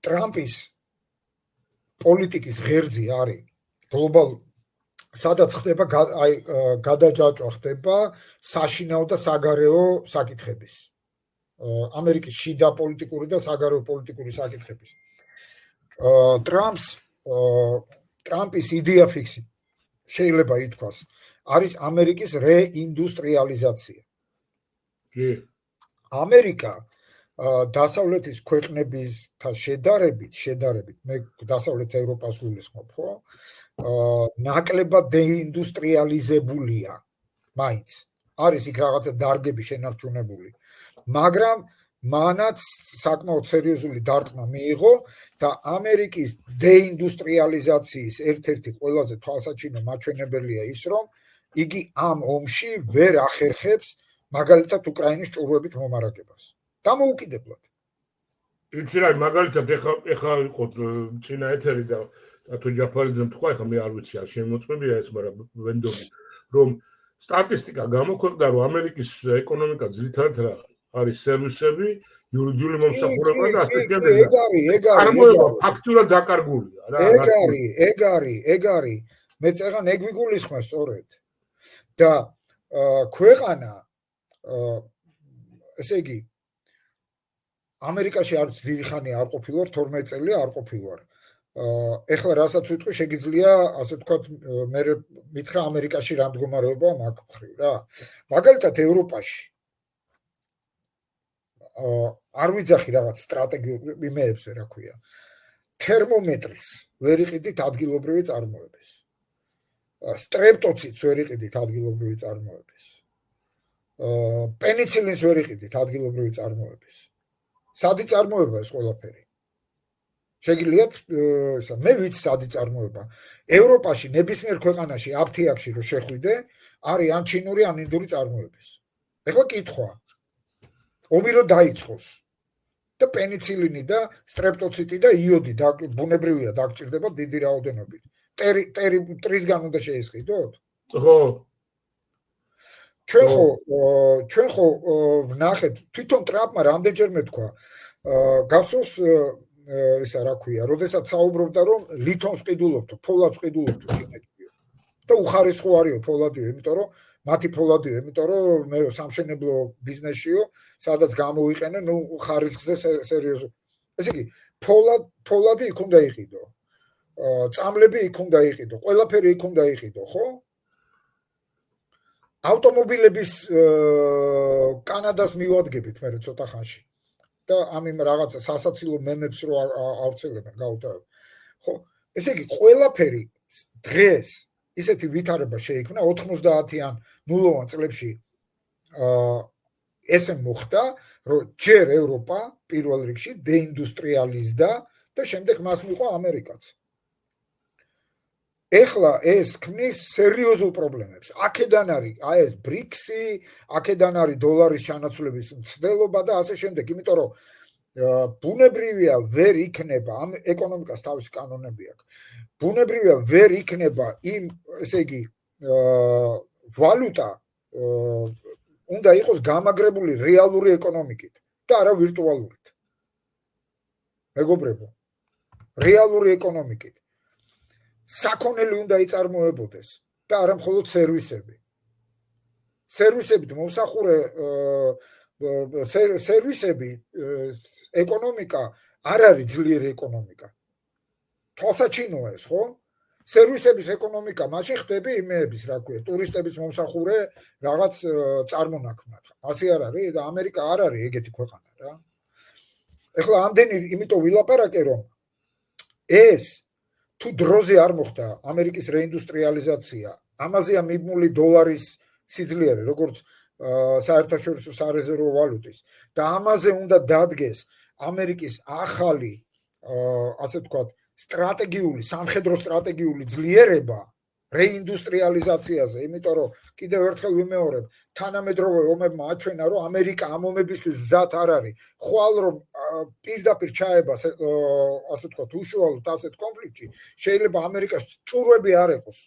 ტრამპის პოლიტიკის ღერძი არის გლობალ სადაც ხდება გადაჯაჭვა ხდება საშინაო და საგარეო საკითხების ამერიკის შიდა პოლიტიკური და საგარეო პოლიტიკური საკითხების ტრამპის იდეა ფიქსი შეიძლება ითქვას არის ამერიკის რეინდუსტრიალიზაცია. ამერიკა დასავლეთის ქვეყნებისთან შედარებით მე დასავლეთ ევროპას გულისხმობ, ხო? ნაკლებად დეინდუსტრიალიზებულია. მაინც არის იქ რაღაცა დარგები შენარჩუნებული. მაგრამ მანაც საკმაოდ სერიოზული დარტყმა მიიღო და ამერიკის დეინდუსტრიალიზაციის ერთ-ერთი ყველაზე თვალსაჩინო მაჩვენებელია ის, რომ იგი ამ ომში ვერ ახერხებს მაგალითად უკრაინის ჭურვებით მომარაგებას. დამოუკიდებლად. იცი რა, მაგალითად ეხლა იყო წინა ეთერი და თო ჯაფარიძემ თქვა, ეხლა მე არ ვიცი არ შემოწმებია ეს, მაგრამ ვენდომი, რომ სტატისტიკა გამოქვეყნდა, რომ ამერიკის ეკონომიკა ძირითადად რა არის სერვისები, იურიდიული მომსახურება და ასე შემდეგ. ეგ არის ფაქტურად დაკარგულია რა. ეგ არის. მე წეგან ეგ ვიგულისხმა სწორედ. და ქვეყანა ესე იგი ამერიკაში არც დიდი ხანი არ ყოფილვარ, 12 წელი არ ყოფილვარ. ეხლა რასაც ვიტყვი, შეგიძლია ასე ვთქვათ, მე მითხრა ამერიკაში რა მდგომარეობაა მაგ მხრივ რა. მაგალითად ევროპაში არ ვიძახი რაღაც სტრატეგიულ იმეებზე, რა ქვია. თერმომეტრის ვერ იყიდით ადგილობრივი წარმოების. სტრეპტოციტს ვერ იყიდით ადგილობრივი წარმოების. პენიცილინს ვერ იყიდით ადგილობრივი წარმოების. სადი წარმოება ეს ყველაფერი. შეგიძლიათ მე ვიცი სადი წარმოება. ევროპაში ნებისმიერ ქვეყანაში აფთიაქში რო შეხვიდე, არის ან ჩინური ან ინდური წარმოების. ეხლა კითხვა. ომი რო დაიწყოს და პენიცილინი და სტრეპტოციტი და იოდი ბუნებრივია დაგჭირდება დიდი რაოდენობით. ტრისგან უნდა შეესყიდოთ? ხო. ჩვენ ხო ვნახეთ თვითონ ტრამპმა რამდენჯერმე თქვა გახსოვს ისა რა ქვია როდესაც საუბრობდა რომ ლითონს ყიდულობთ ფოლადს ყიდულობთ ჩინეთში და უხარისხო არისო ფოლადიო იმიტომ რომ მათი ფოლადიო იმიტომ რომ მე სამშენებლო ბიზნესშიო სადაც გამოვიყენე ნუ ხარისხზე სერიოზულ ესე იგი ფოლადი იქ უნდა იყიდო წამლები იქ უნდა იყიდო ყველაფერი იქ უნდა იყიდო ხო ავტომობილების კანადას მივადგებით მე ცოტა ხანში და ამიმ რაღაცა სასაცილო მემებს რო ავრცელებენ გაუთავებ ხო ესე იგი ყველაფერი დღეს ისეთი ვითარება შეიქმნა 90-იან ნულოვან წლებში ესე მოხდა რომ ჯერ ევროპა პირველ რიგში დეინდუსტრიალიზდა და შემდეგ მას მიყვა ამერიკაც ეხლა ეს ქმნის სერიოზულ პრობლემებს. აქედან არის ეს ბრიქსი, აქედან არის დოლარის ჩანაცვლების მცდელობა და ასე შემდეგ, იმიტომ რომ ბუნებრივია ვერ იქნება ამ ეკონომიკას თავისი კანონები აქვს. ბუნებრივია ვერ იქნება იმ, ესე იგი, ვალუტა უნდა იყოს გამაგრებული რეალური ეკონომიკით და არა ვირტუალურით. მეგობრებო, რეალური ეკონომიკით. საქონელი უნდა იწარმოებოდეს და არა მხოლოდ სერვისები. სერვისებით მომსახურე სერვისები ეკონომიკა არ არის ძლიერი ეკონომიკა. თვალსაჩინოა ეს, ხო? სერვისების ეკონომიკა მაშინ ხდები იმეების, რა ქვია, ტურისტების მომსახურე რაღაც წარმონაქმნად. ასე არ არის და ამერიკა არ არის ეგეთი ქვეყანა რა. ეხლა ამდენი იმიტომ ვილაპარაკე რომ ეს თუ დროზე არ მოხდა ამერიკის რეინდუსტრიალიზაცია, ამაზეა მიბმული დოლარის სიძლიერე, როგორც საერთაშორისო სარეზერვო ვალუტის და ამაზე უნდა დადგეს ამერიკის ახალი, ასე ვთქვათ, სტრატეგიული, სამხედრო სტრატეგიული ძლიერება რეინდუსტრიალიზაციაზე, იმიტომ რომ კიდევ ერთხელ ვიმეორებ, თანამედროვე ომებმა აჩვენა, რომ ამერიკა ამ ომებისთვის მზად არ არის. ხვალ რომ პირდაპირ ჩაება, ასე ვთქვათ, უშუალოდ ასეთ კონფლიქტში, შეიძლება ამერიკას ჭურვები არ ეყოს.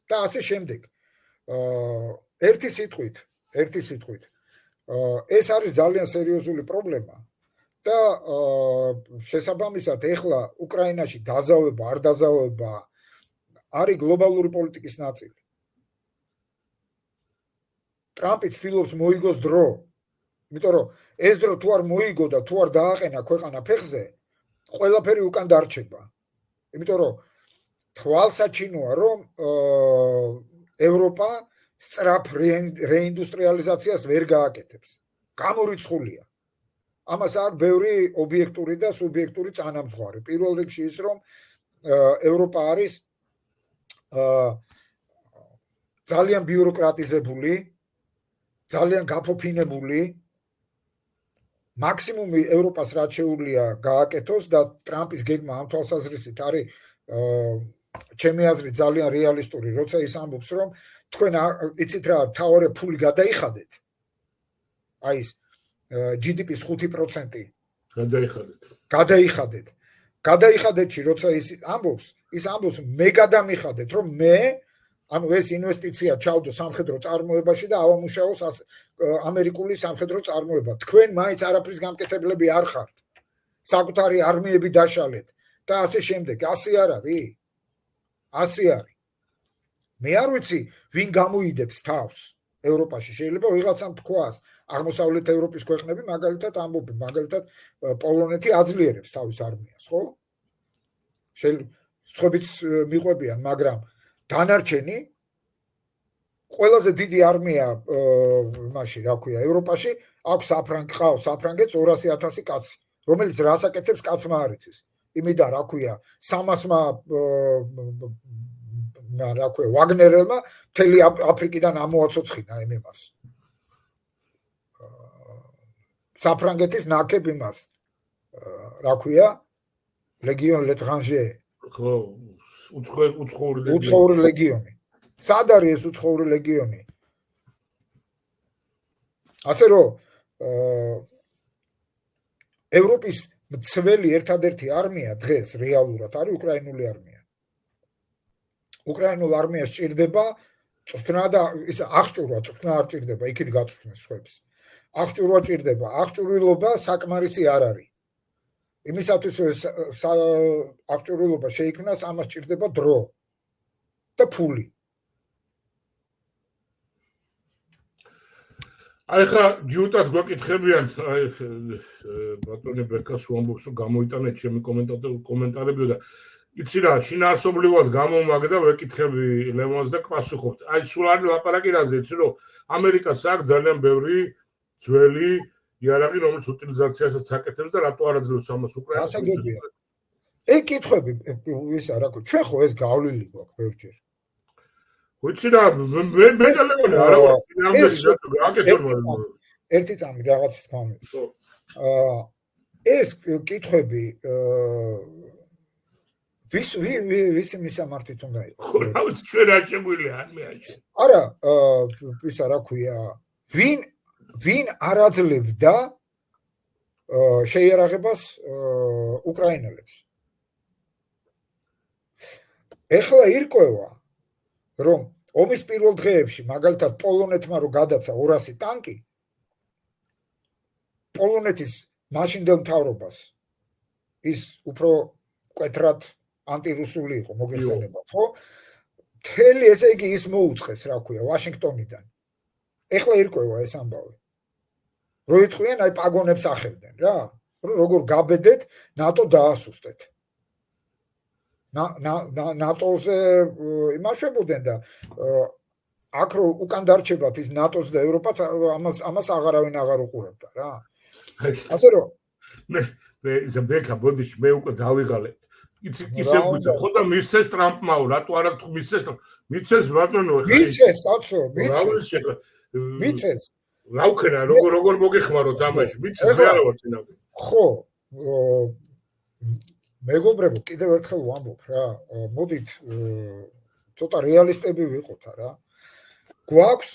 და ასე შემდეგ. ერთი სიტყვით, ეს არის ძალიან სერიოზული პრობლემა და შესაბამისად ეხლა უკრაინაში დაზავება, არ დაზავება არის გლობალური პოლიტიკის ნაწილი. ტრამპი ცდილობს მოიგოს დრო, იმიტომ რომ ეს დრო თუ არ მოიგო და თუ არ დააყენა ქვეყანა ფეხზე, ყველაფერი უკან დარჩება. იმიტომ რომ თვალსაჩინოა, რომ ევროპა სწრაფ რეინდუსტრიალიზაციას ვერ გააკეთებს. გამორიცხულია. ამას აქვს ბევრი ობიექტური და სუბიექტური წანამძღვარი. პირველ რიგში ის, რომ ევროპა არის ძალიან ბიუროკრატიზებული, ძალიან გაფოფინებული. მაქსიმუმი ევროპას რაც შეუძლია გააკეთოს და ტრამპის გეგმა ამ თვალსაზრისით არის ჩემი აზრით ძალიან რეალისტური, როცა ის ამბობს, რომ თქვენ იცით რა, თავარი ფული გადაიხადეთ. აი ეს GDP-ის 5% გადაიხადეთში, როცა ის ამბობს, მე გადამიხადეთ, რომ მე ეს ინვესტიცია ჩავდო სამხედრო წარმოებაში და ავამუშაოს ამერიკული სამხედრო წარმოება. თქვენ მაინც არაფრის გამკეთებლები არ ხართ. საკუთარი არმიები დაშალეთ და ასე შემდეგ. ასე არ არის? ასე არის. მე არ ვიცი, ვინ გამოიდებს თავს ევროპაში. შეიძლება ვიღაცამ თქვას, აღმოსავლეთ ევროპის ქვეყნები მაგალითად ამბობენ, მაგალითად პოლონეთი აძლიერებს თავის არმიას, ხო? სხვაებიც მიყვებიან, მაგრამ დანარჩენი ყველაზე დიდი არმია მაშინ, რა ქვია, ევროპაში აქვს საფრანგეთს 200,000 კაცი, რომელიც რას აკეთებს კაცმა არ იცის. იმიდან, რა ქვია, 300-მა რა ქვია, ვაგნერელმა მთელი აფრიკიდან ამოაცოცხინა იმას. საფრანგეთის ნაკებ იმას, რა ქვია, ლეგიონ ლეტრანჟე. ხო, უცხოური ლეგიონი. სად არის ეს უცხოური ლეგიონი? ასე რომ ევროპის მცველი ერთადერთი არმია დღეს რეალურად არის უკრაინული არმია. უკრაინულ არმიას ჭირდება წვრთნა და ის აღჭურვა, წვრთნა არ ჭირდება, იქით გაწვრთნეს სხვებს. აღჭურვა ჭირდება, აღჭურვილობა საკმარისი არ არის. იმისათვის რომ აღჭურვილობა შეიქმნას, ამას ჭირდება დრო და ფული. აი ხა ჯუტად გვაკითხებიან, აი ბატონი ბერკას უამბობს, რომ გამოიტანეთ ჩემი კომენტარები და იცი რა, შინაარსობრივად გამომაგდა ვეკითხები ლევონს და პასუხობთ. აი სულ არის ლაპარაკი რაზე, იცი რომ ამერიკას აქვს ძალიან ბევრი ძველი იარაღი, რომელიც უტილიზაციასაც აკეთებს და რატო არ აძლევს ამას უკრაინას? გასაგებია. ეგ კითხვები ისა რა ქვია, ჩვენ ხო ეს გავლილი გვაქვს ბევრჯერ. ვიცი რა, მე და ლევონი არა ვარ, ერთი წამი რაღაც თქვა მე. ეს კითხვები ვის მისამართით უნდა იყოს? ხო, რა ვიცი, ჩვენ არ შეგვიძლია არ მეაჩვენე. არა, ისა რა ქვია, ვინ არ აძლევდა შეიარაღებას უკრაინელებს? ეხლა ირკვევა, რომ ომის პირველ დღეებში, მაგალითად პოლონეთმა რო გადაცა 200 ტანკი, პოლონეთის მაშინდელ მთავრობას ის უფრო კვეთრად ანტირუსული იყო, მოგეხსენებათ, ხო? მთელი ესე იგი ის მოუწყეს, რა ქვია, ვაშინგტონიდან. ეხლა ირკვევა ეს ამბავი. რო იტყვიან, აი პაგონებს ახევდნენ, რა. როგორ გაბედეთ, ნატო დაასუსტეთ. ნატოზე იმაშებოდნენ და აქ რო უკან დარჩებათ ის ნატოს და ევროპაც ამას აღარავინ აღარ უყურებდა, რა. ასე რომ მე ისა ბეკა ბოდიში მე უკვე დავიღალე. ისე გუძა ხო და მისცეს ტრამპმაო, რატო არა თუ მისცეს? მისცეს ბატონო, მისცეს კაცო, მისცეს. რა უქნა, როგორ მოგეხმაროთ ამაში? მისცეს მე არა ვარ წინავე. ხო, მეგობრებო, კიდევ ერთხელ ვამბობ რა, მოდით ცოტა რეალისტები ვიყოთ რა. გვაქვს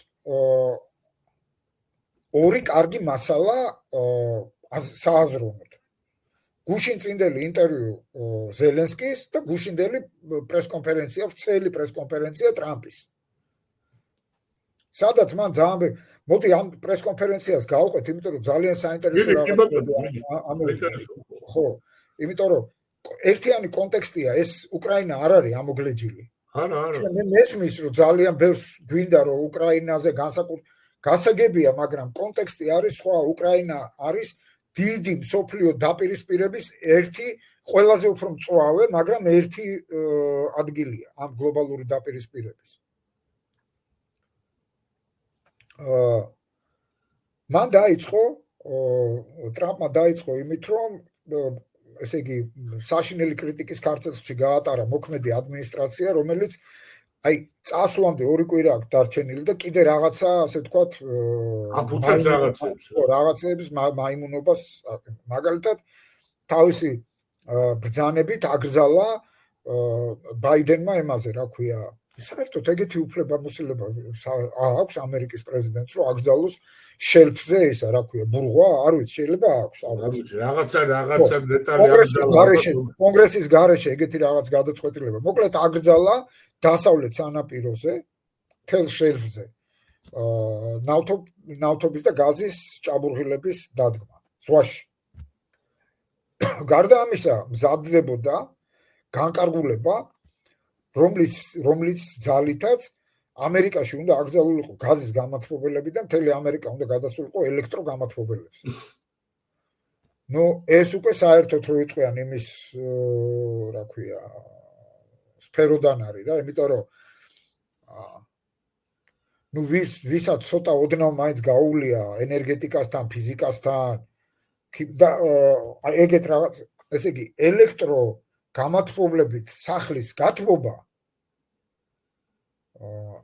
ორი კარგი მასალა სააზროვნოდ. გუშინწინდელი ინტერვიუ ზელენსკის და გუშინდელი პრესკონფერენცია, ვრცელი პრესკონფერენცია ტრამპის. სადაც მან ძალიან მოდი ამ პრესკონფერენციას გავყვეთ, იმიტომ რომ ძალიან საინტერესო რაღაცა. ხო, იმიტომ რომ ერთიანი კონტექსტია, ეს უკრაინა არ არის ამოგლეჯილი. არა. მე მესმის რომ ძალიან ბევრს გვინდა რომ უკრაინაზე გასაგებია, მაგრამ კონტექსტი არის სხვა. უკრაინა არის დიდი მსოფლიო დაპირისპირების ერთი ყველაზე უფრო მწვავე, მაგრამ ერთი ადგილია ამ გლობალური დაპირისპირების. მან დაიწყო ტრამპმა დაიწყო იმით, რომ ესე იგი საშინელი კრიტიკის ქარწელში გაატარა მოქმედი ადმინისტრაცია, რომელიც აი წასვლამდე 2 კვირა აქვს დარჩენილი და კიდე რაღაცა, ასე ვთქვათ, აფუძნებს რაღაცების მაიმუნობას, მაგალითად თავისი ბრძანებით აკრძალა ბაიდენმა ემაზე, რა ქვია, საერთოდ ეგეთი უფლებამოსილება აქვს ამერიკის პრეზიდენტს, რომ აკრძალოს შელფზე ისა, რა ქვია, ბურღვა, არ ვიცი, შეიძლება აქვს, რაღაცა დეტალი კონგრესის გარეშე ეგეთი რაღაც გადაწყვეტილება. მოკლედ აკრძალა დასავლეთ სანაპიროზე, თელ შელფზე ნავთობის და გაზის ჭაბურღილების დადგმა ზღვაში. გარდა ამისა, მზადდებოდა განკარგულება, რომლის ძალითაც ამერიკაში უნდა აკრძალულიყო გაზის გამათბობელები და მთელი ამერიკა უნდა გადასულიყო ელექტროგამათბობელებს. ეს უკვე საერთოდ რო იყვიან იმის, რა ქვია, სფეროდან არის რა, იმიტომ რომ ვისაც ცოტა ოდნავ მაინც გაუვლია ენერგეტიკასთან, ფიზიკასთან და ეგეთ რაღაც, ესე იგი, ელექტრო გამათბობლებით სახლის გათბობა,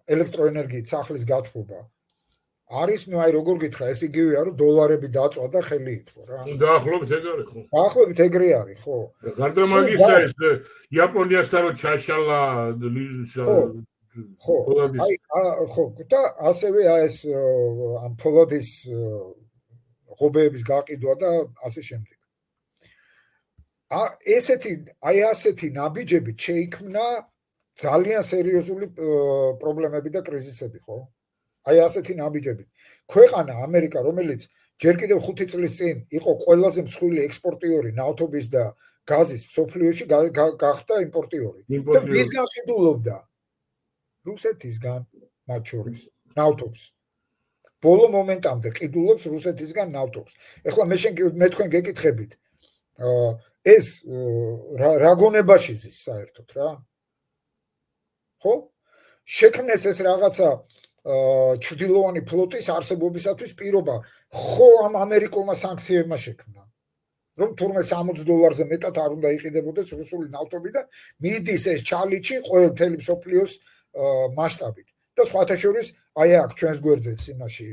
ელექტროენერგიით სახლის გათბობა არის, აი როგორ გითხრა, ეს იგივეა, რომ დოლარები დაწვა და ხელი ითქვა რა. დაახლოებით ეგ არის, ხო? დაახლოებით ეგრე არის, ხო? გარდა მაგისა, ეს იაპონიასთან რო ჩაშალა ხო, ხო, და ასევე ეს ამ ფოლადის ღობეების გაყიდვა და ასე შემდეგ. ასეთი ნაბიჯებით შეიქმნა ძალიან სერიოზული პრობლემები და კრიზისები, ხო? ასეთი ნაბიჯებით. ქვეყანა ამერიკა, რომელიც ჯერ კიდევ 5 წლის წინ იყო ყველაზე მსხვილი ექსპორტიორი ნავთობის და გაზის მსოფლიოში, გახდა იმპორტიორი. და ვისგან ყიდულობდა? რუსეთისგან, მათ შორის, ნავთობს. ბოლო მომენტამდე ყიდულობს რუსეთისგან ნავთობს. ეხლა მე თქვენ გეკითხებით, ეს რა გონებაში ზის საერთოდ რა? ხო? შექმნეს ეს რაღაცა ჩრდილოვანი ფლოტის არსებობისათვის პირობა, ხო ამ ამერიკულმა სანქციებმა შექმნა, რომ თურმე $60 მეტად არ უნდა იყიდებოდეს რუსული ნავთობი და მიდის ეს ჩალიჩი ყველაფერი მსოფლიოს მასშტაბით. და სხვათა შორის აი აქ ჩვენს გვერდზეც იმაში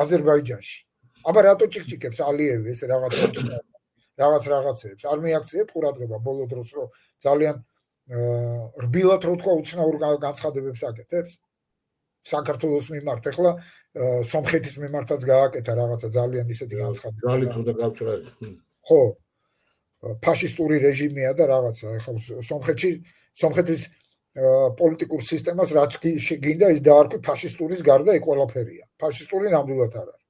აზერბაიჯანში. აბა რატო ჭიქჭიქებს ალიევი ეს რაღაცეებს? არ მიაქციეთ ყურადღება ბოლო დროს, რომ ძალიან რბილად რო თქვა უცნაურ განცხადებებს აკეთებს? საქართველოს მიმართ, ეხლა სომხეთის მიმართაც გააკეთა რაღაცა ძალიან ისეთი განცხადება. ძალით უნდა გავჭრა ეს. ხო. ფაშისტური რეჟიმია და რაღაცა, ეხლა სომხეთის პოლიტიკურ სისტემას რაც გინდა ის დაარქვი ფაშისტურის გარდა ეგ ყველაფერია. ფაშისტური ნამდვილად არ არის.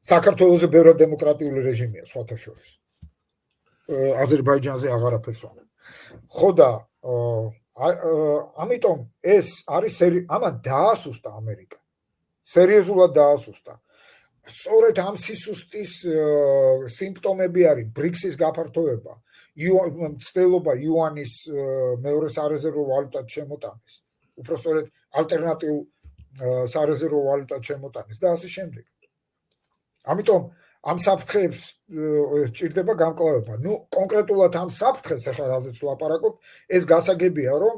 საქართველოზე ბევრად დემოკრატიული რეჟიმია სხვათა შორის. აზერბაიჯანზე აღარაფერს ვამბობ. ხო და ამიტომ ეს არის ამან დაასუსტა ამერიკა. სერიოზულად დაასუსტა. სწორედ ამ სისუსტის სიმპტომები არის ბრიქსის გაფართოება. ცდილობა იუანის მეორე სარეზერვო ვალუტად შემოტანის. უпростоრედ ალტერნატიულ სარეზერვო ვალუტად შემოტანის და ასე შემდეგ. ამიტომ ამ საფრთხეებს ჭირდება გამკლავება. კონკრეტულად ამ საფრთხეს ახლა რაზეც ვლაპარაკობ, ეს გასაგებია, რომ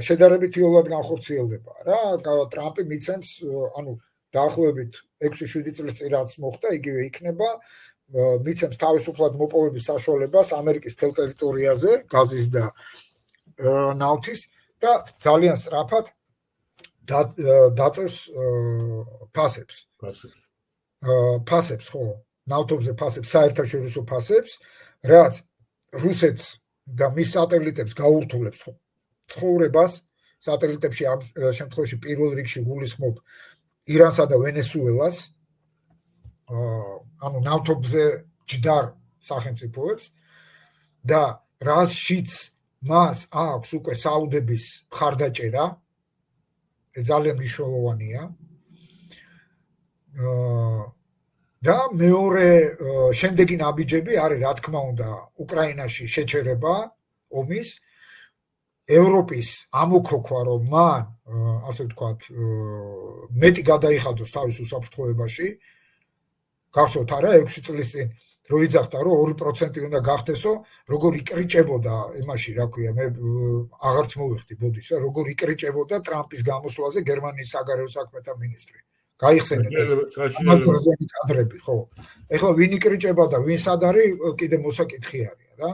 შედარებით იოლად განხორციელდება რა. ტრამპი მიცემს, დაახლოებით 6-7 წლის წინ რაც მოხდა, იგივე იქნება. მიცემს თავისუფლად მოპოვების საშუალებას ამერიკის მთელ ტერიტორიაზე, გაზის და ნავთის და ძალიან სწრაფად დაწევს ფასებს. ფასებს, ხო, ნავთობზე ფასებს, საერთაშორისო ფასებს, რაც რუსეთს და მის სატელიტებს გაურთულებს ცხოვრებას. სატელიტებში ამ შემთხვევაში პირველ რიგში გულისხმობ ირანსა და ვენესუელას ანუ ნავთობზე ჯდარ სახელმწიფოებს და რაშიც მას აქვს უკვე საუდების მხარდაჭერა ძალიან მნიშვნელოვანია და მეორე შემდეგი ნაბიჯები არის რა თქმა უნდა უკრაინაში შეჩერება ომის ევროპის ამოქოქვა რომ მან ასე ვთქვათ მეტი გადაიხადოს თავის უსაფრთხოებაში გახსოვთ არა 6 წლის წინ რო იძახდა რომ 2% უნდა გახდესო როგორ იკრიჭებოდა იმაში რა ქვია მე აღარც მოვიხდი ბოდიშა როგორ იკრიჭებოდა ტრამპის გამოსვლაზე გერმანიის საგარეო საქმეთა მინისტრი გაიხსენეთ ეს მასრზენი კადრები ხო ეხლა ვინ იკრიჭება და ვინ სად არის კიდე მოსაკითხი არის რა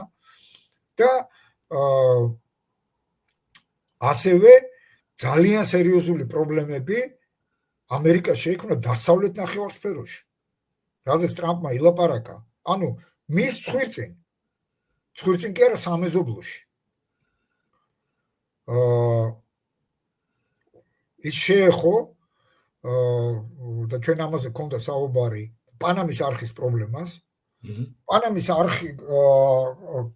და ასევე ძალიან სერიოზული პრობლემები ამერიკას შეიქმნა დასავლეთ ნახევარსფეროში რაზეც ტრამპმა ილაპარაკა ანუ მის ცხვირწინ კი არა სამეზობლოში ის შეეხო და ჩვენ ამაზე გქონდა საუბარი პანამის არხის პრობლემას პანამის არხი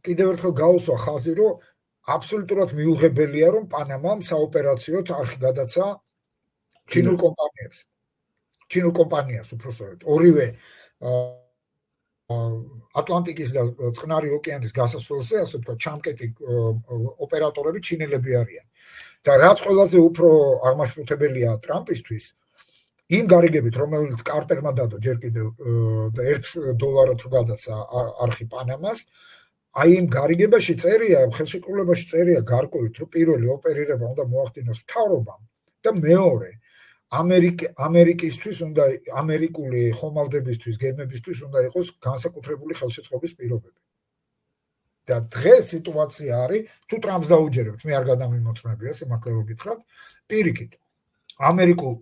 კიდევ ერთხელ გაუსვა ხაზი რომ აბსოლუტურად მიუღებელია რომ პანამამ საოპერაციოდ არხი გადაცა ჩინურ კომპანიას უпроსტად ორივე ატლანტიკის და წყნარი ოკეანის გასასვლელზე ასე ვთქვათ ჩამკეტი ოპერატორები ჩინელები არიან და რაც ყველაზე უფრო აღმაშფოთებელია ტრამპისთვის იმ გარიგებით რომელიც კარტერმა დადო ჯერ კიდევ და $1 რო გადაცა არხი პანამას აი იმ გარიგებაში წერია ხელშეკრულებაში წერია გარკვევით რომ პირველი ოპერირება უნდა მოახდინოს მთავრობამ და მეორე ამერიკისთვის უნდა ამერიკული ხომალდებისთვის გემებისთვის უნდა იყოს განსაკუთრებული ხელშეწყობის პირობები და დღეს სიტუაცია არის თუ ტრამპს დაუჯერებთ მე არ გადამიმოწმებია სიმართლე რომ გითხრათ პირიქით ამერიკულ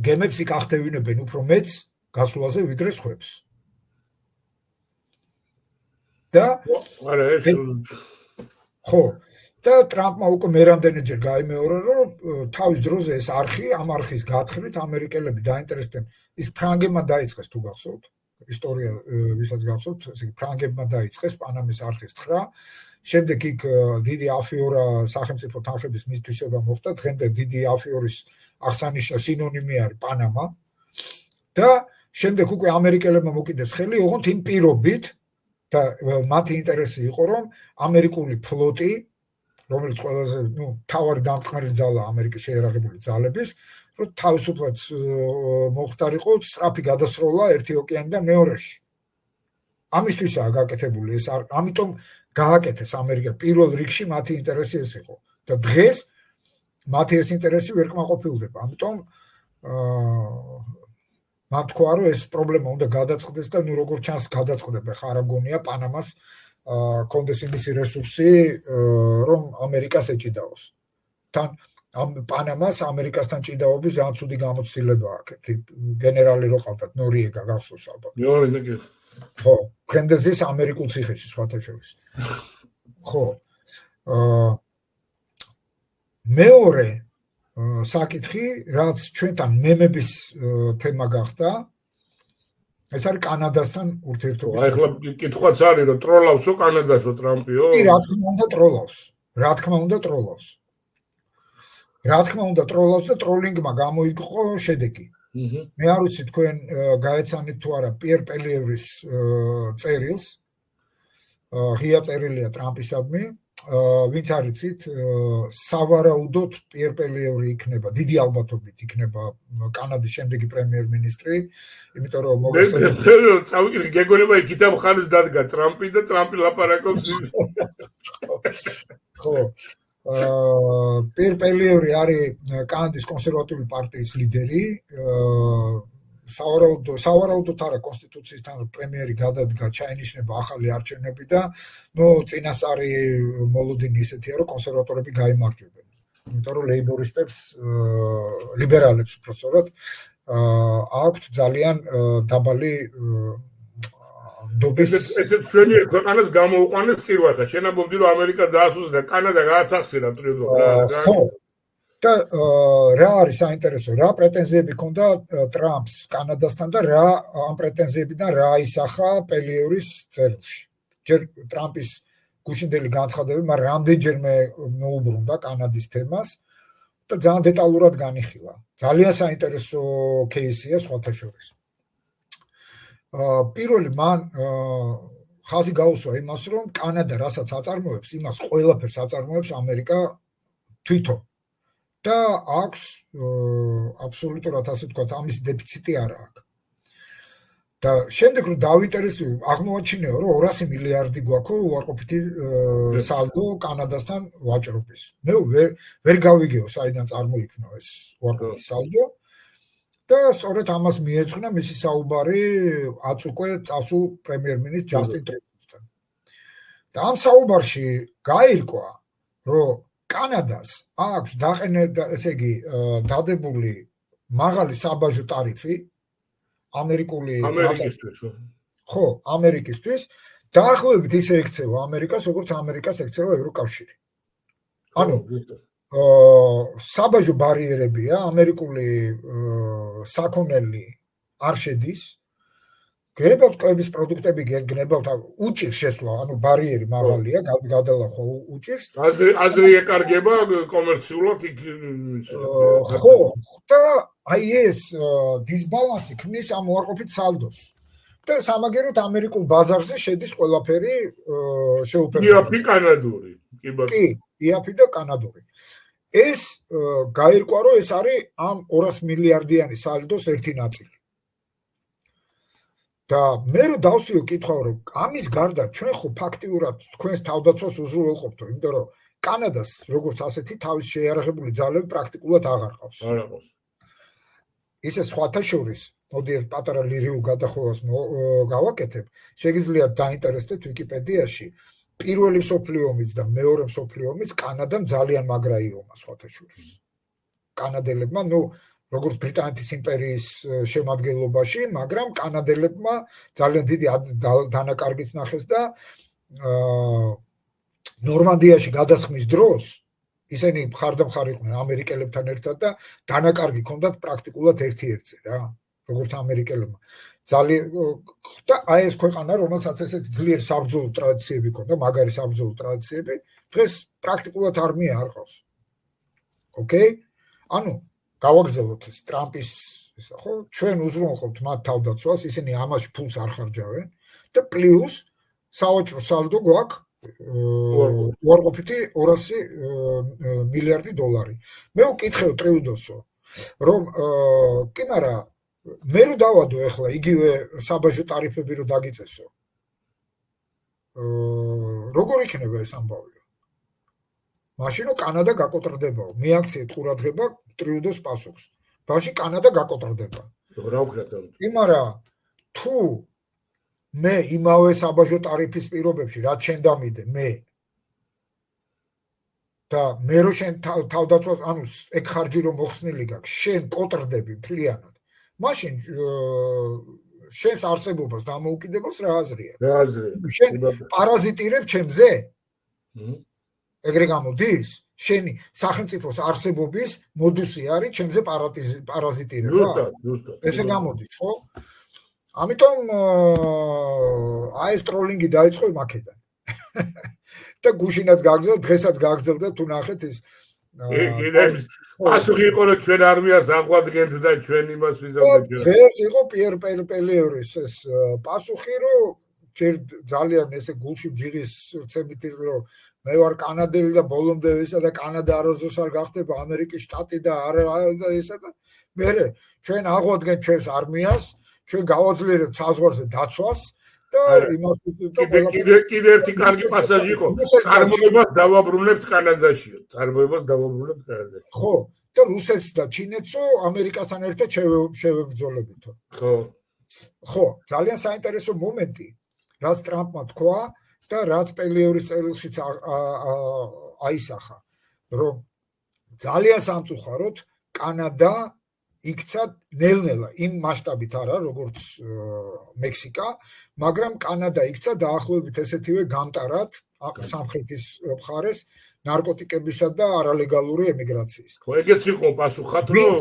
გემებს იქ ახდევინებენ უფრო მეც გასვლაზე ვიდრე სხვებს და ხო და ტრამპმა უკვე მერამდენეჯერ გაიმეორა რომ თავის დროზე ეს არხი ამ არხის გათხრით ამერიკელები დაინტერესდნენ ის ფრანგებმა დაიწყეს თუ გახსოვთ ისტორია ვისაც გახსოვთ ესე იგი ფრანგებმა დაიწყეს პანამის არხის თხრა შემდეგ იქ დიდი αφიორა სახელმწიფო თანხების მისთვისება მოხდა დღემდე დიდი αφიორის აღსანიშნავ სინონიმი არის პანამა და შემდეგ უკვე ამერიკელებმა მოკიდეს ხელი ოღონდ იმ პირობით და მათი ინტერესი იყო რომ ამერიკული ფლოტი რომელიც ყველაზე თავარი დამწყნარი ძალა ამერიკის შეერაღებული ძალების რომ თავისუფლად მოხდარიყო სწრაფი გადასროლა ერთი ოკეანიდან მეორეში ამისთვისაა გაკეთებული ეს ამიტომ გააკეთეს ამერიკა პირველ რიგში მათი ინტერესი ეს იყო და დღეს მათი ეს ინტერესი ვერ კმაყოფილდება ამიტომ მან თქვა რომ ეს პრობლემა უნდა გადაწყდეს და ნუ როგორ ჩანს გადაწყდება ხარ ამგონია პანამას კონდეს იმისი რესურსი რომ ამერიკას ეჭიდაოს თან ამ პანამას ამერიკასთან ჭიდაობის ძალიან ცუდი გამოცდილება აქვს გენერალი რო ყავდათ ნორიეგა გახსოვს ალბათ ნორიეგა ხო კრემდეზის ამერიკულ ციხეში სხვათა შორის ხო მეორე საკითხი რაც ჩვენთან მემების თემა გახდა ეს არის კანადასთან ურთიერთობის აი ახლა კითხვაც არის რომ ტროლავსო კანადასო ტრამპიო კი რა თქმა უნდა ტროლავს და ტროლინგმა გამოიყო შედეგი მე არ ვიცი თქვენ გაეცანით თუ არა პიერ პელიევრის წერილს ღია წერილია ტრამპისადმი ვინც არ იცით სავარაუდოდ პიერ პელიევრი იქნება დიდი ალბათობით იქნება კანადის შემდეგი პრემიერ-მინისტრი იმიტომ რომ წავიკითხე გეგონება იქით ამ ხანს დადგა ტრამპი და ტრამპი ლაპარაკობს ხო პიერ პელიევრი არის კანადის კონსერვატიული პარტიის ლიდერი სავარაუდოდ არა კონსტიტუციისთან პრემიერი გადადგა ჩაინიშნება ახალი არჩევნები და წინასწარი მოლოდინი ისეთია რომ კონსერვატორები გაიმარჯვებენ იმიტომ რომ ლეიბორისტებს ლიბერალებს უბრალოდ აქვთ ძალიან დაბალი დობის ეს ჩვენი ქვეყანას გამოუყვანეს წირვა ხა შენაბობდი რომ ამერიკა დაასუსტა და კანადა გაათახსირა ტრიუდო ხო და რა არის საინტერესო, რა პრეტენზიები ჰქონდა ტრამპს კანადასთან და რა ამ პრეტენზიებიდან რა ისახა პელიორის წერილში. ჯერ ტრამპის გუშინდელი განცხადებები, მაგრამ რამდენჯერმე მოუბრუნდა კანადის თემას და ძალიან დეტალურად განიხილა. ძალიან საინტერესო кейსია სხვათა შორის. პირველი მან ხაზი გაუსვა იმას, რომ კანადა რასაც აწარმოებს, იმას ყველაფერს აწარმოებს ამერიკა თვითონ. და აქვს აბსოლუტურად ასე ვთქვათ, ამის დეფიციტი არ აქვს. და შემდეგ რომ დავინტერესდი, აღმოაჩინეო, რომ 200 მილიარდი გვაქვს უარყოფითი სალდო კანადასთან ვაჭრობის. მე ვერ გავიგეო, საიდან წარმოიქმნა ეს უარყოფითი სალდო. და სწორედ ამას მიეძღვნა მისი საუბარი აწ უკვე წასულ პრემიერ-მინისტრ ჯასტინ ტრუდოსთან. და ამ საუბარში გაირკვა, რომ კანადას აქვს ესე იგი დადებული მაღალი საბაჟო ტარიფი ამერიკისთვის. ხო, ამერიკისთვის დაახლოებით ისე ექცევა ამერიკას, როგორც ამერიკას ექცევა ევროკავშირი. ანუ საბაჟო ბარიერებია, ამერიკული საქონელი არ შედის. გნებავთ კვების პროდუქტები, გნებავთ უჭირს შესვლა, ანუ ბარიერი მაღალია, გადალახვა უჭირს. აზრი ეკარგება კომერციულად იქ ხო, და აი ეს დისბალანსი ქმნის ამ უარყოფით სალდოს. და სამაგეროდ ამერიკულ ბაზარზე შედის ყველაფერი შეუფერდება. იაფი კანადური, კი, იაფი და კანადური. ეს გაირკვა, რომ ეს არის ამ 200 მილიარდიანი სალდოს ერთი ნაწილი. და მე რო დავსვიო კითხვა, რომ ამის გარდა ჩვენ ხო ფაქტიურად თქვენს თავდაცვას უზრუნველყოფთო, იმიტომ რომ კანადას როგორც ასეთი თავის შეიარაღებული ძალები პრაქტიკულად აღარ ყავს. ისე სხვათა შორის, მოდი ერთ პატარა ლირიულ გადახოვას გავაკეთებ, შეგიძლიათ დაინტერესდეთ ვიკიპედიაში პირველი მსოფლიო ომიც და მეორე მსოფლიო ომიც კანადამ ძალიან მაგრა იომა სხვათა შორის. კანადელებმა, როგორც ბრიტანეთის იმპერიის შემადგენლობაში, მაგრამ კანადელებმა ძალიან დიდი დანაკარგიც ნახეს და ნორმანდიაში გადასხმის დროს ისინი მხარდამხარ იყვნენ ამერიკელებთან ერთად და დანაკარგი ჰქონდათ პრაქტიკულად ერთ-ერთზე რა, როგორც ამერიკელებმა. ძალიან და აი ეს ქვეყანა, რომელსაც ესეთი ძლიერი საბრძოლო ტრადიციები ჰქონდა, მაგარი საბრძოლო ტრადიციები, დღეს პრაქტიკულად არმია არ ყავს. ოკეი? ანუ გავაგრძელოთ ეს ტრამპის ისა, ხო? ჩვენ უზრუნველყოფთ მათ თავდაცვას, ისინი ამაში ფულს არ ხარჯავენ და პლუს სავაჭრო სალდო გვაქვს უარყოფითი 200 მილიარდი დოლარი. მე ვკითხავ ტრიუდოსო, რომ კი, მაგრამ მე რო დავადო ახლა იგივე საბაჟო ტარიფები რო დაგიწესო. როგორ იქნება ეს ამბავი? მაშინო კანადა გაკოტრდებაო. მიაქციეთ ყურადღება ტრიუდოს პასუხს. ბაში კანადა გაკოტრდება. რა ვქნათ? მაგრამ თუ მე იმავე საბაჟო ტარიფის პირობებში რაც შენ დამიდე მე და მე რო შენ თავდაცვას, ანუ ეგ ხარჯი რომ მოხსნილი გაქვს, შენ კოტრდები მთლიანად. მაშინ შენს არსებობას დამოუკიდებლს რა აზრია? რა აზრია? შენ პარაზიტირებ ჩემზე? ეგრე გამოდის? შენი სახელმწიფოს არსებობის მოდუსი არის ჩემზე პარაზიტირება? ზუსტად. ესე გამოდის, ხო? ამიტომ აი ეს ტროლინგი დაიწყო მაქედან. და გუშინაც გაგრძელდა, დღესაც გაგრძელდა, თუ ნახეთ ეს პასუხი იყო, რომ ჩვენ არმიას აღვადგენთ და ჩვენ იმას ვიზავდეთ. დღეს იყო პიერ პელიორის ეს პასუხი, რომ ჯერ ძალიან ესე გულში ჯიღის რცებით იყო, რომ მე ვარ კანადელი და ბოლომდე ესა და კანადა არასდროს არ გახდება ამერიკის შტატი და და ესა და მერე ჩვენ აღვადგენთ ჩვენს არმიას, ჩვენ გავაძლიერებთ საზღვარზე დაცვას და იმას კიდე ერთი კარგი პასაჟი იყო. წარმოებას დავაბრუნებთ კანადაში. ხო, და რუსეთს და ჩინეთსო ამერიკასთან ერთად შევებრძოლებითო. ხო, ძალიან საინტერესო მომენტი, რაც ტრამპმა თქვა და რაც პელიორის წერილშიც აისახა, რომ ძალიან სამწუხაროდ კანადა იქცა ნელ-ნელა იმ მასშტაბით არა, როგორც მექსიკა, მაგრამ კანადა იქცა დაახლოებით ესეთივე გამტარად სამხრეთის მხარეს, ნარკოტიკებისა და არალეგალური ემიგრაციის. ეგეც იყო პასუხად, რომ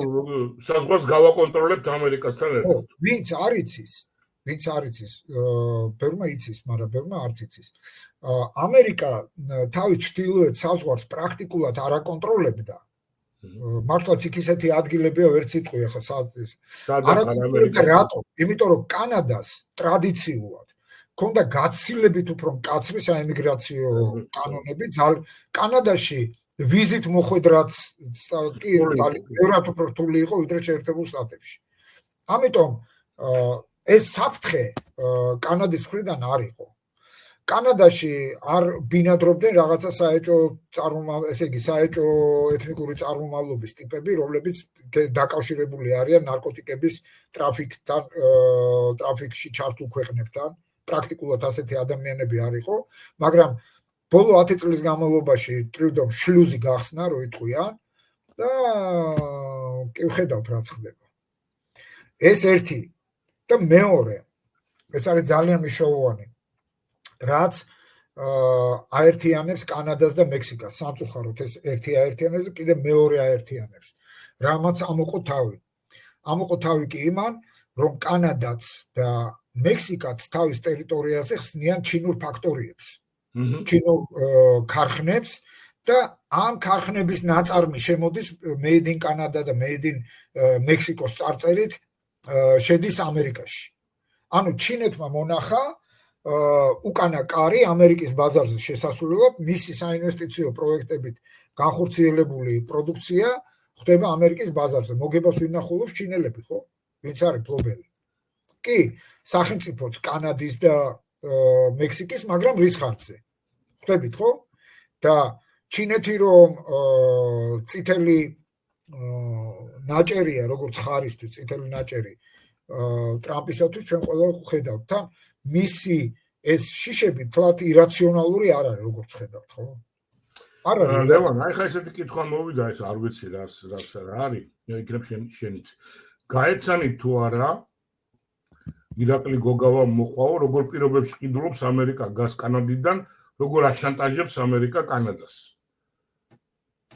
საზღვარს გავაკონტროლებთ ამერიკასთან ერთად. ვინც არ იცის, ბევრმა იცის, მაგრამ ბევრმა არც იცის. ამერიკა თავის ჩრდილოეთ საზღვარს პრაქტიკულად არ აკონტროლებდა. მართლაც იქ ისეთი ადგილებია ვერ სიტყვი ახლა არაკონტროლებდა რატომ? იმიტომ რომ კანადას ტრადიციულად ქონდა გაცილებით უფრო მკაცრი საემიგრაციო კანონები, კანადაში ვიზით მოხვედრაც კი ბევრად უფრო რთული იყო ვიდრე შეერთებულ შტატებში. ამიტომ ეს საფრთხე კანადის მხრიდან არ იყო. კანადაში არ ბინადრობდნენ რაღაცა საეჭო ესე იგი საეჭო ეთნიკური წარმომავლობის ტიპები, რომლებიც დაკავშირებული არიან ნარკოტიკების ტრაფიკთან, ტრაფიკში ჩართულ ქვეყნებთან. პრაქტიკულად ასეთი ადამიანები არ იყო, მაგრამ ბოლო 10 წლის განმავლობაში ტრიუდომ შლუზი გახსნა, რო იტყვიან და კი ვხედავთ რაც ხდება. ეს ერთი და მეორე, ეს არის ძალიან მნიშვნელოვანი, რაც აერთიანებს კანადას და მექსიკას, სამწუხაროდ ეს ერთი აერთიანებს და კიდე მეორე აერთიანებს. რამაც ამოყო თავი. ამოყო თავი კი იმან, რომ კანადაც და მექსიკაც თავის ტერიტორიაზე ხსნიან ჩინურ ფაქტორიებს, ჩინურ ქარხნებს და ამ ქარხნების ნაწარმი შემოდის Made in Canada და Made in Mexico-ს წარწერით შედის ამერიკაში. ანუ ჩინეთმა მონახა უკანა კარი ამერიკის ბაზარზე შესასვლელად მისი საინვესტიციო პროექტებით განხორციელებული პროდუქცია ხდება ამერიკის ბაზარზე. მოგებას ვინახულობს ჩინელები, ხო? ვინც არის ფლობელი. კი, სახელმწიფოც კანადის და მექსიკის, მაგრამ რის ხარჯზე? ხვდებით, ხო? და ჩინეთი რომ წითელი ნაჭერია, როგორც ხარისთვის წითელი ნაჭერი ტრამპისათვის ჩვენ ყველა ხედავთ და მისი ეს შიშები თლათ ირაციონალური არ არის, როგორც ხედავთ, ხო? არ არის. ლევან, აი ხა ესეთი კითხვა მოვიდა, ეს არ ვიცი რა არის, იქნებ შენიც. გაეცანით თუ არა ირაკლი გოგავა მოყვაო, როგორ პირობებში ყიდულობს ამერიკა გაზ კანადიდან, როგორ აშანტაჟებს ამერიკა კანადას.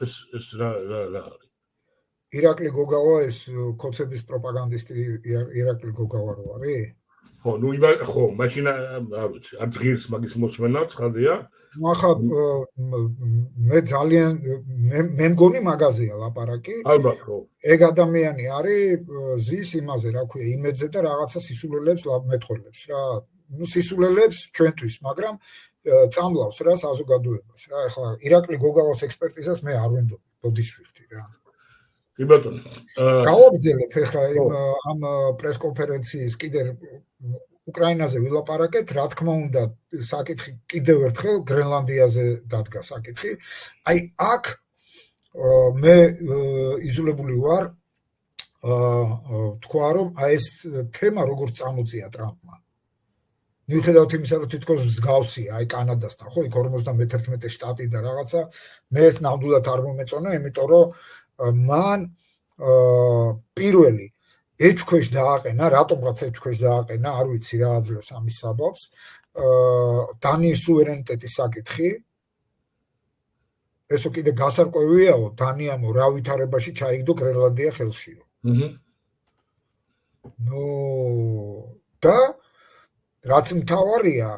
ეს რა არის? ირაკლი გოგავა ეს კოცების პროპაგანდისტი ირაკლი გოგავა რო არის? ხო, მაშინ არ ვიცი, არც ღირს მაგის მოსმენა ცხადია. ახლა მე ძალიან მე მგონი მაგაზია ლაპარაკი. ალბათ, ხო. ეგ ადამიანი არის ზის იმაზე, რა ქვია, იმედზე და რაღაცა სისულელებს მეტყოლებს რა. ნუ სისულელებს ჩვენთვის, მაგრამ წამლავს რა საზოგადოებას რა. ახლა ირაკლი გოგავას ექსპერტიზას მე არ ვენდობ, ბოდიშვიხთი რა. კი ბატონო. გავაგზელებ ახლა ამ პრესკონფერენციის კიდე უკრაინაზე ვილაპარაკეთ, რა თქმა უნდა, საკითხი კიდევ ერთხელ გრენლანდიაზე დადგა საკითხი. აი აქ მე იზოლებული ვარ თქვა რომ აი ეს თემა როგორც წამოწია ტრამპმა. მიუხედავად იმისა, რომ თითქოს მსგავსია აი კანადასთან, ხო, იქ 51 შტატი და რაღაცა, მე ეს ნამდვილად არ მომეწონა, იმიტომ რომ მან პირველი ეჭქვეშ დააყენა, რატომღაც ეჭქვეშ დააყენა, არ ვიცი რა აძლევს ამის საბაბს, დანიის სუვერენიტეტის საკითხი. ესო კიდე გასარკვევიაო, დანიამო რა ვითარებაში ჩაიგდო გრენლანდია ხელშიო. ნუ და რაც მთავარია,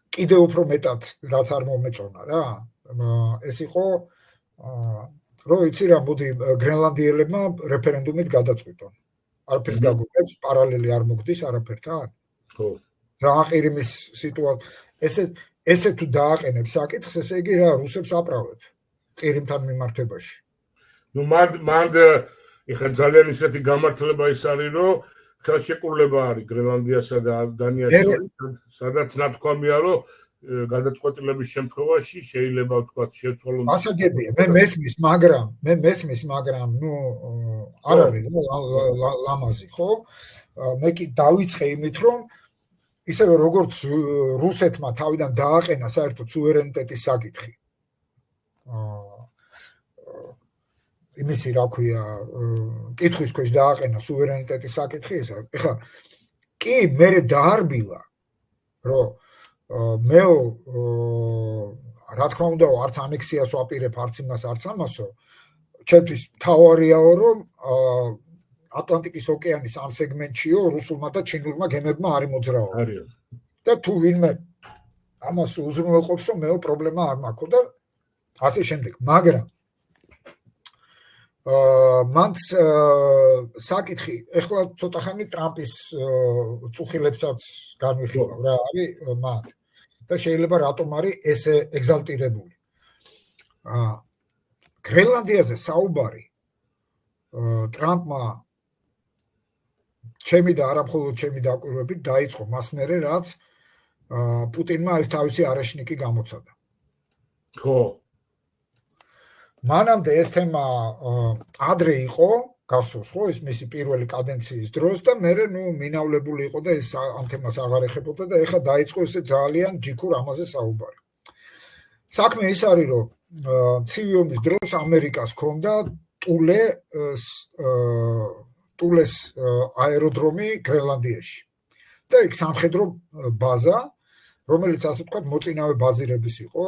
კიდე უფრო მეტად რაც არ მომეწონა რა. ეს იყო რომ იცი რა, მოდი გრენლანდიელებმა რეფერენდუმით გადაწყვიტონ. არაფერს გაგუყებს, პარალელი არ მოგდის არაფერთან. ხო. ძალიან ყირიმის სიტუაცია. ესე თუ დააყენებს საკითხს, ესე იგი რა, რუსებს აправებ ყირიმთან მიმართებაში. ნუ მანდ ეხლა ძალიან ისეთი გამართლება ის არის, რომ ხელშეკრულება არის გრენლანდიასა და დანიას შორის, სადაც ნათქვამია, რომ გადაწყვეტილების შემთხვევაში შეიძლება ვთქვათ შეცვალონ. ასაგებია, მე მესმის, მაგრამ ნუ არ არის ლამაზი, ხო? მე კი დავიწყე იმით, რომ ისევე როგორც რუსეთმა თავიდან დააყენა საერთოდ სუვერენიტეტის საკითხი. იმისი რა ქვია, კითხვის ქვეშ დააყენა სუვერენიტეტის საკითხი ესა. ეხლა კი მე დაარბილა, რომ მე რა თქმა უნდა, არც ანექსიას ვაპირებ, არც იმას, არც ამასო. ჩემთვის მთავარიაო, რომ ატლანტიკის ოკეანის ამ სეგმენტშიო რუსულმა და ჩინურმა გემებმა არ იმოძრაო. და თუ ვინმე ამას უზრუნველყოფსო, მეო პრობლემა არ მაქვს და ასე შემდეგ. მაგრამ მანც საკითხი, ეხლა ცოტა ხანი ტრამპის წუხილებსაც განვიხილავ რა არის მათ. და შეიძლება რატომ არის ესე ეგზალტირებული. გრენლანდიაზე საუბარი ტრამპმა ჩემი და არა მხოლოდ ჩემი დაკვირვებით დაიწყო მას მერე, რაც პუტინმა ეს თავისი არაშნიკი გამოცადა. ხო. მანამდე ეს თემა ადრე იყო, გახსოვს ხო, ეს მისი პირველი კადენციის დროს და მერე მინავლებული იყო და ეს ამ თემას აღარ ეხებოდა და ეხლა დაიწყო ესე ძალიან ჯიქურ ამაზე საუბარი. საქმე ის არის, რომ ცივი ომის დროს ამერიკას ჰქონდა ტულეს აეროდრომი გრენლანდიაში. და იქ სამხედრო ბაზა, რომელიც ასე ვთქვათ მოწინავე ბაზირების იყო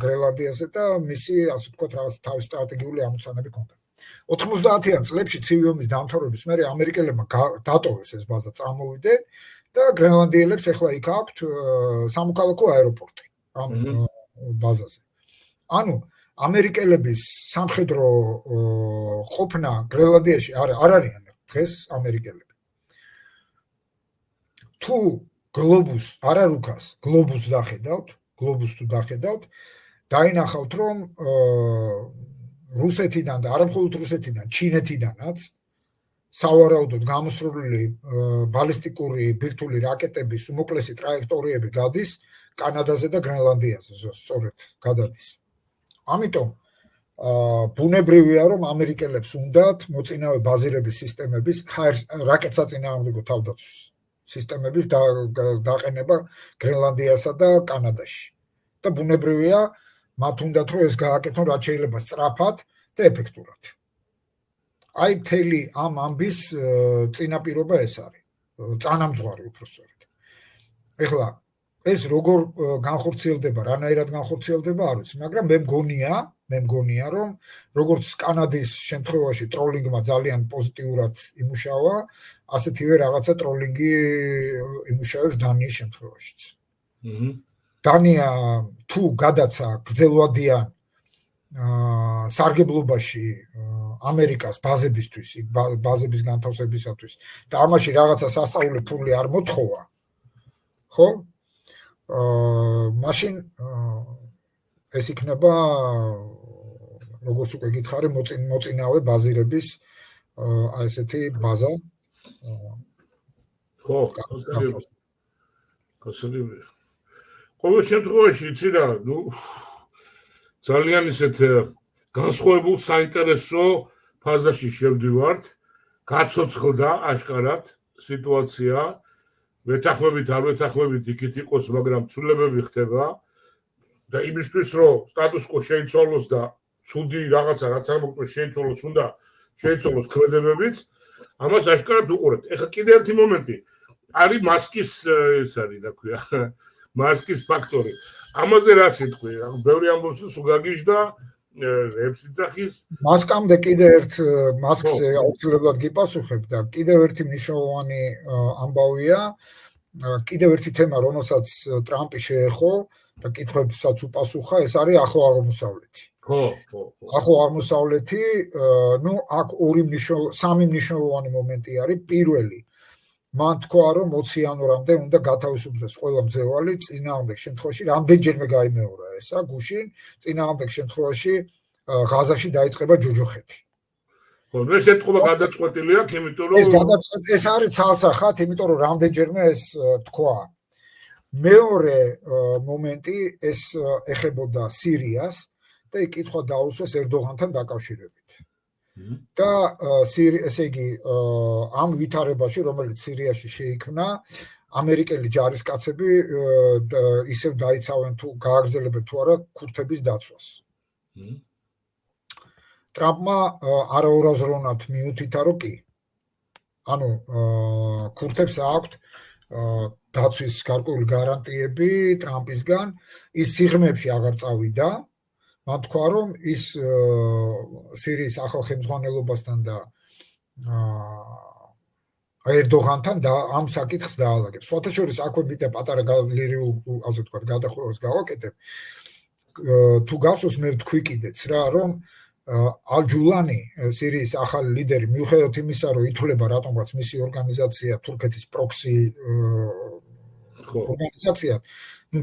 გრენლანდიაზე და მისი ასე ვთქვათ რაღაც თავის სტრატეგიული ამოცანები ჰქონდა. 90-იან წლებში ცივი ომის დამთავრების მერე ამერიკელებმა დატოვეს ეს ბაზა, წამოვიდნენ და გრენლანდიელებს ეხლა იქ აქვთ სამოქალაქო აეროპორტი ამ ბაზაზე. ანუ ამერიკელების სამხედრო ყოფნა გრენლანდიაში არ არიან დღეს ამერიკელები. თუ გლობუს, არა რუკას, გლობუს თუ დახედავთ, დაინახავთ, რომ რუსეთიდან და არა მხოლოდ რუსეთიდან, ჩინეთიდანაც სავარაუდოდ გამოსროლილი ბალისტიკური ბირთვული რაკეტების უმოკლესი ტრაექტორიები გადის კანადაზე და გრენლანდიაზე, სწორედ გადადის. ამიტომ ბუნებრივია, რომ ამერიკელებს უნდათ მოწინავე ბაზირების სისტემების რაკეტსაწინააღმდეგო თავდაცვის სისტემების დაყენება გრენლანდიასა და კანადაში. და ბუნებრივია, მათ უნდათ, რომ ეს გააკეთონ რაც შეიძლება სწრაფად და ეფექტურად. აი მთელი ამ ამბის წინაპირობა ეს არის. წანამძღვარი უფრო სწორედ. ეხლა ეს როგორ განხორციელდება, რანაირად განხორციელდება არ ვიცი, მაგრამ მე მგონია, რომ როგორც კანადის შემთხვევაში ტროლინგმა ძალიან პოზიტიურად იმუშავა, ასეთივე რაღაცა ტროლინგი იმუშავებს დანიის შემთხვევაშიც. დანია თუ გადაცა გრძელვადიან სარგებლობაში ამერიკას ბაზებისთვის, ბაზების განთავსებისათვის და ამაში რაღაცა სასწაული ფული არ მოთხოვა, ხო? მაშინ ეს იქნება როგორც უკვე გითხარი მოწინავე ბაზირების აი ესეთი ბაზა. ხო, გასაგებია. ყოველ შემთხვევაში იცი რა, ძალიან ისეთ განსხვავებულ საინტერესო ფაზაში შევდივართ, გაცოცხლდა აშკარად სიტუაცია, ვეთანხმებით არ ვეთანხმებით იქით იყოს, მაგრამ ცვლილებები ხდება და იმისთვის რომ სტატუს-კვო შეიცვალოს და ცუდი რაღაცა რაც არ მოგვწევს შეიცვალოს, უნდა შეიცვალოს ქმედებებიც, ამას აშკარად უყურებთ. ეხლა კიდე ერთი მომენტი არის მასკის ეს არის რა ქვია, მასკის ფაქტორი. ამაზე რა სიტყვი, ბევრი ამბობს სუგაგიჟდა ებსიცახის მასკამდე კიდე ერთ მასკზე აუცილებლად გიპასუხებ და კიდევ ერთი მნიშვნელოვანი ამბავია, კიდევ ერთი თემა, რომელსაც ტრამპი შეეხო და კითხვებსაც უპასუხა, ეს არის ახლო აღმოსავლეთი. ხო. ახლო აღმოსავლეთი, აქ სამი მნიშვნელოვანი მომენტი არის. პირველი, მან თქვა, რომ 20 იანვრამდე უნდა გათავისუფლდეს ყველა მძევალი, წინააღმდეგ შემთხვევაში რამდენჯერმე გაიმეორა ესა გუშინ, წინააღმდეგ შემთხვევაში ღაზაში დაიწყება ჯოჯოხეთი. ხო, ეს ეთქობა გადაწყვეტილი აქვს, იმიტომ რომ ეს არის ცალსახად, იმიტომ რომ რამდენჯერმე ეს თქვა. მეორე მომენტი ეს ეხებოდა სირიას და იქ კითხვა დაუსვეს ერდოღანთან დაკავშირებით. და ესე იგი ამ ვითარებაში, რომელიც სირიაში შეიქმნა, ამერიკელი ჯარისკაცები ისევ დაიცავენ თუ გააგრძელებენ თუ არა ქურთების დაცვას. ტრამპმა არაურაზროვნად მიუთითა, რომ კი. ანუ ქურთებს აქვთ დაცვის გარკვეული გარანტიები ტრამპისგან, ის სიღრმეებში აღარ წავიდა. მან თქვა, რომ ის სირიის ახალ ხელმძღვანელობასთან და ერდოღანთან და ამ საკითხს დაალაგებს. სხვათა შორის აქვე მითხრა პატარა ლირიულ, ასე ვთქვათ, გადახვევას გავაკეთებ. თუ გახსოვს, მე ვთქვი კიდეც რა, რომ ალ-ჯულანი, სირიის ახალი ლიდერი, მიუხედავად იმისა, რომ ითვლება რატომღაც მისი ორგანიზაცია თურქეთის პროქსი ორგანიზაცია,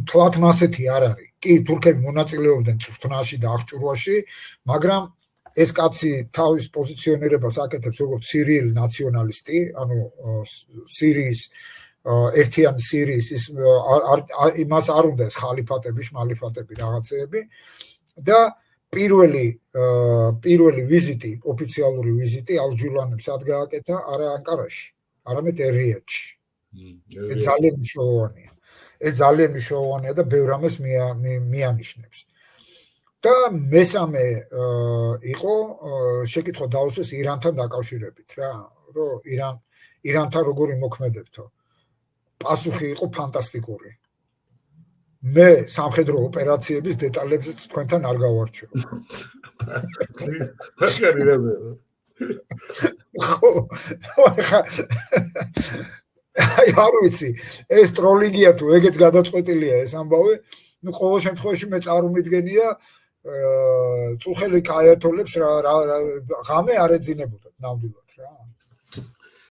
თლათ მასეთი არ არის. კი, თურქები მონაწილეობდნენ წვრთნაში და აღჭურვაში, მაგრამ ეს კაცი თავის პოზიციონირებას აკეთებს როგორც სირიელი ნაციონალისტი, ანუ სირიის ერთიანი სირიის იმას არ უნდა ეს ხალიფატები, შმალიფატები რაღაცეები და პირველი ვიზიტი, ოფიციალური ვიზიტი ალ-ჯულანებს სად გააკეთა? არა ანკარაში, არამედ ერიადში. ეს ძალიან მნიშვნელოვანია. ეს ძალიან მნიშვნელოვანია და ბევრ ამას მიანიშნებს. და მესამე იყო შეკითხვა დაუსვეს ირანთან დაკავშირებით რა, რომ ირანთან როგორი მოქმედებთო. პასუხი იყო ფანტასტიკური. მე სამხედრო ოპერაციების დეტალებზე თქვენთან არ გავარჩევ. არ ვიცი, ეს ტროლინგია თუ ეგეც გადაწყვეტილია ეს ამბავი, ნუ ყოველ შემთხვევაში მე წარმომიდგენია წუხელი კაიათოლებს რა ღამე არ ეძინებოდათ ნამდვილად რა.